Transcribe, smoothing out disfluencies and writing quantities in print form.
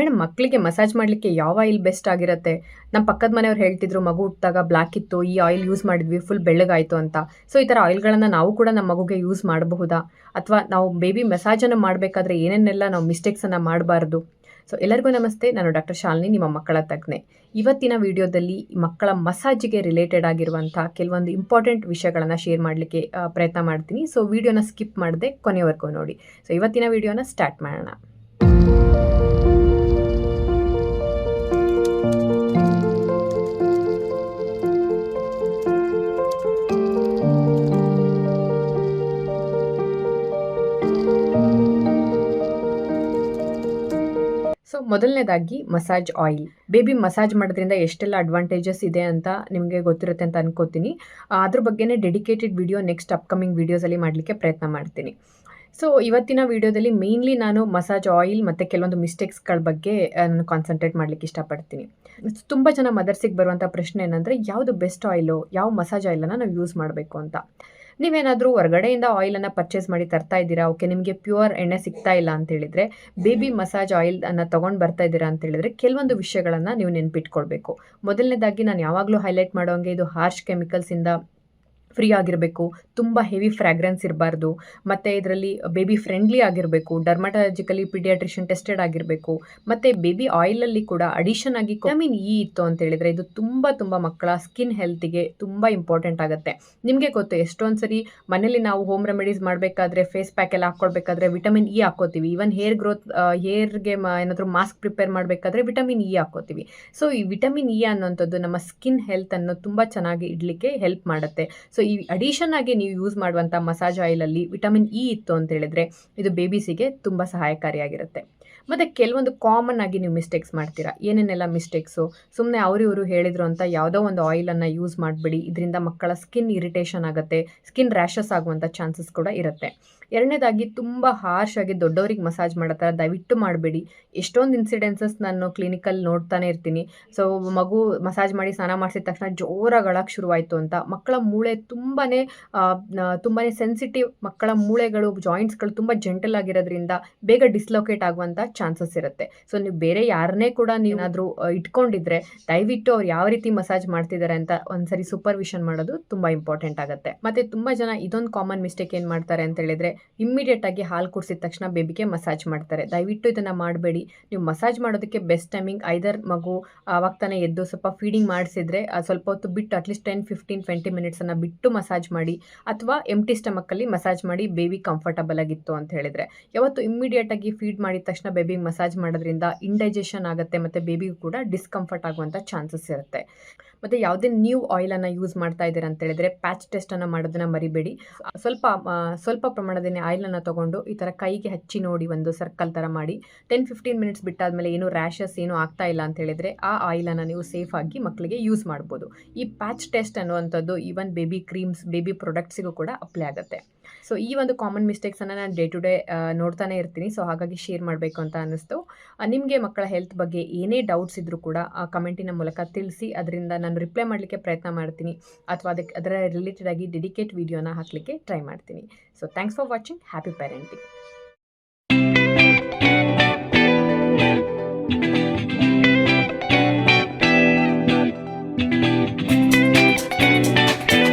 Madam ಮಕ್ಕಳಿಗೆ massage ಮಾಡಲಿಕ್ಕೆ ಯಾವ ಆಯಿಲ್ ಬೆಸ್ಟ್ ಆಗಿರುತ್ತೆ? ನಮ್ಮ ಪಕ್ಕದ ಮನೆಯವ್ರು ಹೇಳ್ತಿದ್ರು ಮಗು ಹುಟ್ಟಿದಾಗ ಬ್ಲ್ಯಾಕ್ ಇತ್ತು, ಈ ಆಯಿಲ್ ಯೂಸ್ ಮಾಡಿದ್ವಿ ಫುಲ್ ಬೆಳ್ಳಗಾಯಿತು ಅಂತ. ಸೊ ಈ ಥರ ಆಯಿಲ್ಗಳನ್ನು ನಾವು ಕೂಡ ನಮ್ಮ ಮಗುಗೆ ಯೂಸ್ ಮಾಡಬಹುದಾ? ಅಥವಾ ನಾವು ಬೇಬಿ ಮಸಾಜನ್ನು ಮಾಡಬೇಕಾದ್ರೆ ಏನೇನೆಲ್ಲ ನಾವು ಮಿಸ್ಟೇಕ್ಸನ್ನು ಮಾಡಬಾರ್ದು? ಸೊ ಎಲ್ಲರಿಗೂ ನಮಸ್ತೆ, ನಾನು ಡಾಕ್ಟರ್ ಶಾಲಿನಿ, ನಿಮ್ಮ ಮಕ್ಕಳ ತಜ್ಞೆ. ಇವತ್ತಿನ ವಿಡಿಯೋದಲ್ಲಿ ಮಕ್ಕಳ ಮಸಾಜಿಗೆ ರಿಲೇಟೆಡ್ ಆಗಿರುವಂಥ ಕೆಲವೊಂದು ಇಂಪಾರ್ಟೆಂಟ್ ವಿಷಯಗಳನ್ನು ಶೇರ್ ಮಾಡಲಿಕ್ಕೆ ಪ್ರಯತ್ನ ಮಾಡ್ತೀನಿ. ಸೊ ವಿಡಿಯೋನ ಸ್ಕಿಪ್ ಮಾಡದೆ ಕೊನೆವರೆಗೂ ನೋಡಿ. ಸೊ ಇವತ್ತಿನ ವಿಡಿಯೋನ ಸ್ಟಾರ್ಟ್ ಮಾಡೋಣ. ಸೊ ಮೊದಲನೇದಾಗಿ ಮಸಾಜ್ ಆಯಿಲ್. ಬೇಬಿ ಮಸಾಜ್ ಮಾಡೋದ್ರಿಂದ ಎಷ್ಟೆಲ್ಲ ಅಡ್ವಾಂಟೇಜಸ್ ಇದೆ ಅಂತ ನಿಮಗೆ ಗೊತ್ತಿರುತ್ತೆ ಅಂತ ಅನ್ಕೋತೀನಿ. ಅದ್ರ ಬಗ್ಗೆನೇ ಡೆಡಿಕೇಟೆಡ್ ವಿಡಿಯೋ ನೆಕ್ಸ್ಟ್ ಅಪ್ಕಮಿಂಗ್ ವೀಡಿಯೋಸಲ್ಲಿ ಮಾಡಲಿಕ್ಕೆ ಪ್ರಯತ್ನ ಮಾಡ್ತೀನಿ. ಸೊ ಇವತ್ತಿನ ವಿಡಿಯೋದಲ್ಲಿ ಮೇನ್ಲಿ ನಾನು ಮಸಾಜ್ ಆಯಿಲ್ ಮತ್ತು ಕೆಲವೊಂದು ಮಿಸ್ಟೇಕ್ಸ್ಗಳ ಬಗ್ಗೆ ನಾನು ಕಾನ್ಸಂಟ್ರೇಟ್ ಮಾಡಲಿಕ್ಕೆ ಇಷ್ಟಪಡ್ತೀನಿ. ತುಂಬ ಜನ ಮದರ್ಸಿಗೆ ಬರುವಂಥ ಪ್ರಶ್ನೆ ಏನಂದರೆ, ಯಾವುದು ಬೆಸ್ಟ್ ಆಯಿಲು, ಯಾವ ಮಸಾಜ್ ಆಯಿಲನ್ನು ನಾವು ಯೂಸ್ ಮಾಡಬೇಕು ಅಂತ. ನೀವೇನಾದರೂ ಹೊರಗಡೆಯಿಂದ ಆಯಿಲನ್ನು ಪರ್ಚೇಸ್ ಮಾಡಿ ತರ್ತಾ ಇದ್ದೀರಾ, ಓಕೆ ನಿಮಗೆ ಪ್ಯೂರ್ ಎಣ್ಣೆ ಸಿಗ್ತಾ ಇಲ್ಲ ಅಂತೇಳಿದರೆ, ಬೇಬಿ ಮಸಾಜ್ ಆಯಿಲನ್ನು ತೊಗೊಂಡು ಬರ್ತಾ ಇದ್ದೀರಾ ಅಂತೇಳಿದರೆ ಕೆಲವೊಂದು ವಿಷಯಗಳನ್ನು ನೀವು ನೆನ್ಪಿಟ್ಕೊಳ್ಬೇಕು. ಮೊದಲನೇದಾಗಿ ನಾನು ಯಾವಾಗಲೂ ಹೈಲೈಟ್ ಮಾಡೋಂಗೆ, ಇದು ಹಾರ್ಶ್ ಕೆಮಿಕಲ್ಸಿಂದ ಫ್ರೀ ಆಗಿರಬೇಕು, ತುಂಬ ಹೆವಿ ಫ್ರ್ಯಾಗ್ರೆನ್ಸ್ ಇರಬಾರ್ದು, ಮತ್ತು ಇದರಲ್ಲಿ ಬೇಬಿ ಫ್ರೆಂಡ್ಲಿ ಆಗಿರಬೇಕು, ಡರ್ಮಟಾಲಜಿಕಲಿ ಪೀಡಿಯಾಟ್ರಿಷಿಯನ್ ಟೆಸ್ಟೆಡ್ ಆಗಿರಬೇಕು, ಮತ್ತು ಬೇಬಿ ಆಯಿಲಲ್ಲಿ ಕೂಡ ಅಡಿಷನ್ ಆಗಿ ವಿಟಮಿನ್ ಇ ಇತ್ತು ಅಂತೇಳಿದರೆ ಇದು ತುಂಬ ಮಕ್ಕಳ ಸ್ಕಿನ್ ಹೆಲ್ತಿಗೆ ತುಂಬ ಇಂಪಾರ್ಟೆಂಟ್ ಆಗುತ್ತೆ. ನಿಮಗೆ ಗೊತ್ತು, ಎಷ್ಟೊಂದು ಸರಿ ಮನೇಲಿ ನಾವು ಹೋಮ್ ರೆಮಿಡೀಸ್ ಮಾಡಬೇಕಾದ್ರೆ, ಫೇಸ್ ಪ್ಯಾಕ್ ಎಲ್ಲ ಹಾಕ್ಕೊಳ್ಬೇಕಾದ್ರೆ ವಿಟಮಿನ್ ಇ ಹಾಕ್ಕೋತೀವಿ. ಈವನ್ ಹೇರ್ಗೆ ಏನಾದರೂ ಮಾಸ್ಕ್ ಪ್ರಿಪೇರ್ ಮಾಡಬೇಕಾದ್ರೆ ವಿಟಮಿನ್ ಇ ಹಾಕ್ಕೋತೀವಿ. ಸೊ ಈ ವಿಟಮಿನ್ ಇ ಅನ್ನೋಂಥದ್ದು ನಮ್ಮ ಸ್ಕಿನ್ ಹೆಲ್ತನ್ನು ತುಂಬ ಚೆನ್ನಾಗಿ ಇಡಲಿಕ್ಕೆ ಹೆಲ್ಪ್ ಮಾಡುತ್ತೆ. ಸೊ ಈ ಅಡಿಷನ್ ಆಗಿ ನೀವು ಯೂಸ್ ಮಾಡುವಂಥ ಮಸಾಜ್ ಆಯಿಲಲ್ಲಿ ವಿಟಮಿನ್ ಇ ಇತ್ತು ಅಂತ ಹೇಳಿದ್ರೆ ಇದು ಬೇಬೀಸಿಗೆ ತುಂಬ ಸಹಾಯಕಾರಿಯಾಗಿರುತ್ತೆ. ಮತ್ತು ಕೆಲವೊಂದು ಕಾಮನ್ ಆಗಿ ನೀವು ಮಿಸ್ಟೇಕ್ಸ್ ಮಾಡ್ತೀರಾ. ಏನೇನೆಲ್ಲ ಮಿಸ್ಟೇಕ್ಸು? ಸುಮ್ಮನೆ ಇವರು ಹೇಳಿದ್ರು ಅಂತ ಯಾವುದೋ ಒಂದು ಆಯಿಲನ್ನು ಯೂಸ್ ಮಾಡಬೇಡಿ. ಇದರಿಂದ ಮಕ್ಕಳ ಸ್ಕಿನ್ ಇರಿಟೇಷನ್ ಆಗುತ್ತೆ, ಸ್ಕಿನ್ ರ್ಯಾಷಸ್ ಆಗುವಂಥ ಚಾನ್ಸಸ್ ಕೂಡ ಇರುತ್ತೆ. ಎರಡನೇದಾಗಿ ತುಂಬ ಹಾರ್ಶ್ ಆಗಿ ದೊಡ್ಡವರಿಗೆ ಮಸಾಜ್ ಮಾಡೋ ಥರ ದಯವಿಟ್ಟು ಮಾಡಬೇಡಿ. ಎಷ್ಟೊಂದು ಇನ್ಸಿಡೆನ್ಸಸ್ ನಾನು ಕ್ಲಿನಿಕಲ್ಲಿ ನೋಡ್ತಾನೆ ಇರ್ತೀನಿ. ಸೊ ಮಗು ಮಸಾಜ್ ಮಾಡಿ ಸ್ನಾನ ಮಾಡಿಸಿದ ತಕ್ಷಣ ಜೋರಾಗಿ ಅಳಕ್ಕೆ ಶುರುವಾಯಿತು ಅಂತ. ಮಕ್ಕಳ ಮೂಳೆ ತುಂಬಾ ಸೆನ್ಸಿಟಿವ್, ಮಕ್ಕಳ ಮೂಳೆಗಳು ಜಾಯಿಂಟ್ಸ್ಗಳು ತುಂಬ ಜೆಂಟಲ್ ಆಗಿರೋದ್ರಿಂದ ಬೇಗ ಡಿಸ್ಲೊಕೇಟ್ ಆಗುವಂಥ ಚಾನ್ಸಸ್ ಇರುತ್ತೆ. ಸೊ ನೀವು ಬೇರೆ ಯಾರನ್ನೇ ಕೂಡ ನೀವೇನಾದರೂ ಇಟ್ಕೊಂಡಿದ್ರೆ ದಯವಿಟ್ಟು ಅವ್ರು ಯಾವ ರೀತಿ ಮಸಾಜ್ ಮಾಡ್ತಿದ್ದಾರೆ ಅಂತ ಒಂದ್ಸರಿ ಸೂಪರ್ವಿಷನ್ ಮಾಡೋದು ತುಂಬ ಇಂಪಾರ್ಟೆಂಟ್ ಆಗುತ್ತೆ. ಮತ್ತು ತುಂಬ ಜನ ಇದೊಂದು ಕಾಮನ್ ಮಿಸ್ಟೇಕ್ ಏನು ಮಾಡ್ತಾರೆ ಅಂತ ಹೇಳಿದ್ರೆ, ಇಮ್ಮಿಡಿಯೇಟ್ ಆಗಿ ಹಾಲು ಕುಡಿಸಿದ ತಕ್ಷಣ ಬೇಬಿಗೆ ಮಸಾಜ್ ಮಾಡ್ತಾರೆ. ದಯವಿಟ್ಟು ಇದನ್ನು ಮಾಡಬೇಡಿ. ನೀವು ಮಸಾಜ್ ಮಾಡೋದಕ್ಕೆ ಬೆಸ್ಟ್ ಟೈಮಿಂಗ್ ಐದರ್ ಮಗು ಆವಾಗ ತಾನೇ ಎದ್ದು ಸ್ವಲ್ಪ ಫೀಡಿಂಗ್ ಮಾಡಿಸಿದ್ರೆ ಸ್ವಲ್ಪ ಹೊತ್ತು ಬಿಟ್ಟು ಅಟ್ಲೀಸ್ಟ್ 10-15-20 ಮಿನಿಟ್ಸನ್ನು ಬಿಟ್ಟು ಮಸಾಜ್ ಮಾಡಿ, ಅಥವಾ ಎಂಟಿ ಸ್ಟಮಕ್ಕಲ್ಲಿ ಮಸಾಜ್ ಮಾಡಿ ಬೇಬಿ ಕಂಫರ್ಟಬಲ್ ಆಗಿತ್ತು ಅಂತ ಹೇಳಿದ್ರೆ. ಯಾವತ್ತು ಇಮ್ಮಿಡಿಯೇಟ್ ಆಗಿ ಫೀಡ್ ಮಾಡಿದ ತಕ್ಷಣ ಬೇಬಿಗೆ ಮಸಾಜ್ ಮಾಡೋದ್ರಿಂದ ಇಂಡೈಜೆಷನ್ ಆಗುತ್ತೆ ಮತ್ತು ಬೇಬಿಗೂ ಕೂಡ ಡಿಸ್ಕಂಫರ್ಟ್ ಆಗುವಂಥ ಚಾನ್ಸಸ್ ಇರುತ್ತೆ. ಮತ್ತು ಯಾವುದೇ ನ್ಯೂ ಆಯಿಲನ್ನು ಯೂಸ್ ಮಾಡ್ತಾ ಇದ್ದೀರಾ ಅಂತ ಹೇಳಿದ್ರೆ ಪ್ಯಾಚ್ ಟೆಸ್ಟನ್ನು ಮಾಡೋದನ್ನು ಮರಿಬೇಡಿ. ಸ್ವಲ್ಪ ಪ್ರಮಾಣದಲ್ಲಿ ಆಯಿಲನ್ನು ತೊಗೊಂಡು ಈ ಥರ ಕೈಗೆ ಹಚ್ಚಿ ನೋಡಿ, ಒಂದು ಸರ್ಕಲ್ ಥರ ಮಾಡಿ 10-15 ಮಿನಿಟ್ಸ್ ಬಿಟ್ಟಾದಮೇಲೆ ಏನು ರ್ಯಾಷಸ್ ಏನೂ ಆಗ್ತಾ ಇಲ್ಲ ಅಂತ ಹೇಳಿದರೆ ಆ ಆಯಿಲನ್ನು ನೀವು ಸೇಫಾಗಿ ಮಕ್ಕಳಿಗೆ ಯೂಸ್ ಮಾಡ್ಬೋದು. ಈ ಪ್ಯಾಚ್ ಟೆಸ್ಟ್ ಅನ್ನುವಂಥದ್ದು ಈವನ್ ಬೇಬಿ ಕ್ರೀಮ್ಸ್, ಬೇಬಿ ಪ್ರಾಡಕ್ಟ್ಸಿಗೂ ಕೂಡ ಅಪ್ಲೈ ಆಗುತ್ತೆ. ಸೊ ಈ ಒಂದು ಕಾಮನ್ ಮಿಸ್ಟೇಕ್ಸನ್ನು ನಾನು ಡೇ ಟು ಡೇ ನೋಡ್ತಾನೆ ಇರ್ತೀನಿ. ಸೊ ಹಾಗಾಗಿ ಶೇರ್ ಮಾಡಬೇಕು ಅಂತ ಅನ್ನಿಸ್ತು. ನಿಮಗೆ ಮಕ್ಕಳ ಹೆಲ್ತ್ ಬಗ್ಗೆ ಏನೇ ಡೌಟ್ಸ್ ಇದ್ದರೂ ಕೂಡ ಕಮೆಂಟಿನ ಮೂಲಕ ತಿಳಿಸಿ, ಅದರಿಂದ ನಾನು ರಿಪ್ಲೈ ಮಾಡಲಿಕ್ಕೆ ಪ್ರಯತ್ನ ಮಾಡ್ತೀನಿ, ಅಥವಾ ಅದರ ರಿಲೇಟೆಡ್ ಆಗಿ ಡೆಡಿಕೇಟ್ ವಿಡಿಯೋನ ಹಾಕಲಿಕ್ಕೆ ಟ್ರೈ ಮಾಡ್ತೀನಿ. So thanks for watching. Happy parenting.